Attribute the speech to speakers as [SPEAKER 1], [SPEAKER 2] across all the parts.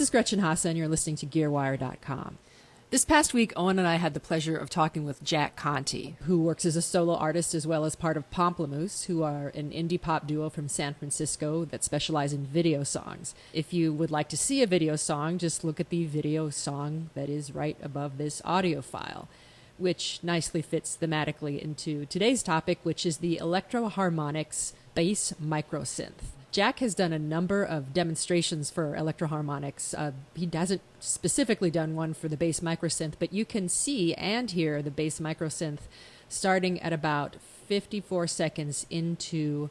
[SPEAKER 1] is Gretchen Hasse, and you're listening to GearWire.com. This past week, Owen and I had the pleasure of talking with Jack Conte, who works as a solo artist as well as part of Pomplamoose, who are an indie pop duo from San Francisco that specialize in video songs. If you would like to see a video song, just look at the video song that is right above this audio file, which nicely fits thematically into today's topic, which is the Electro-Harmonix bass MicroSynth. Jack has done a number of demonstrations for Electro-Harmonix. He hasn't specifically done one for the bass MicroSynth, but you can see and hear the bass MicroSynth starting at about 54 seconds into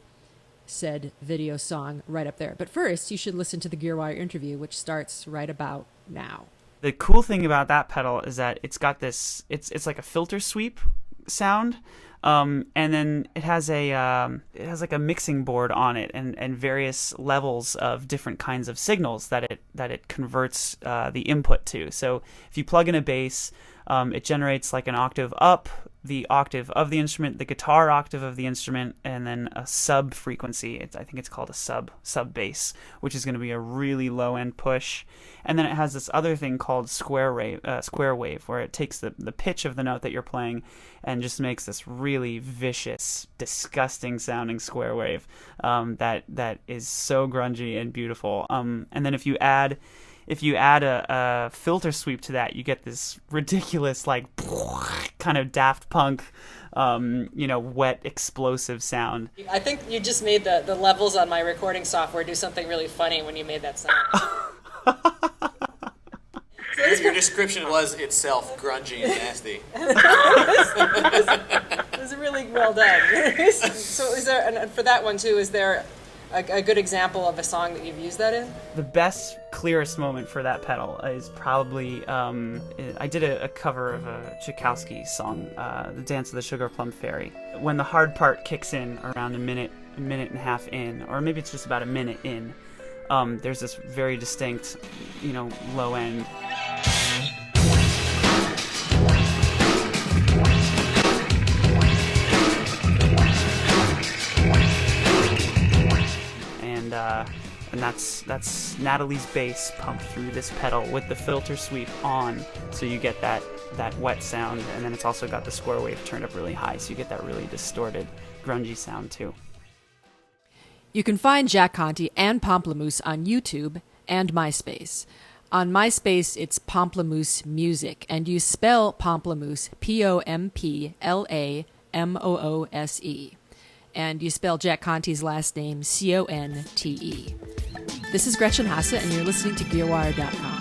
[SPEAKER 1] said video song right up there. But first, you should listen to the GearWire interview, which starts right about now.
[SPEAKER 2] The cool thing about that pedal is that it's got this, it's like a filter sweep sound. And then it has like a mixing board on it and various levels of different kinds of signals that it converts the input to. So if you plug in a bass, it generates like an octave up, the octave of the instrument, the guitar octave of the instrument, and then a sub frequency. I think it's called a sub bass, which is going to be a really low end push. And then it has this other thing called square wave, where it takes the pitch of the note that you're playing and just makes this really vicious, disgusting sounding square wave that is so grungy and beautiful. And then if you add a filter sweep to that, you get this ridiculous, like, kind of Daft Punk, wet, explosive sound.
[SPEAKER 3] I think you just made the levels on my recording software do something really funny when you made that sound.
[SPEAKER 4] Your description was itself grungy and nasty.
[SPEAKER 3] It was really well done. So is there, and for that one too, is there a good example of a song that you've used that in?
[SPEAKER 2] The best, clearest moment for that pedal is probably, I did a cover of a Tchaikovsky song, The Dance of the Sugar Plum Fairy. When the hard part kicks in around a minute and a half in, or maybe it's just about a minute in, there's this very distinct, low end. And that's Natalie's bass pumped through this pedal with the filter sweep on, so you get that wet sound, and then it's also got the square wave turned up really high, so you get that really distorted, grungy sound too.
[SPEAKER 1] You can find Jack Conte and Pomplamoose on YouTube and MySpace. On MySpace, it's Pomplamoose Music, and you spell Pomplamoose Pomplamoose. And you spell Jack Conte's last name Conte. This is Gretchen Hasse, and you're listening to GearWire.com.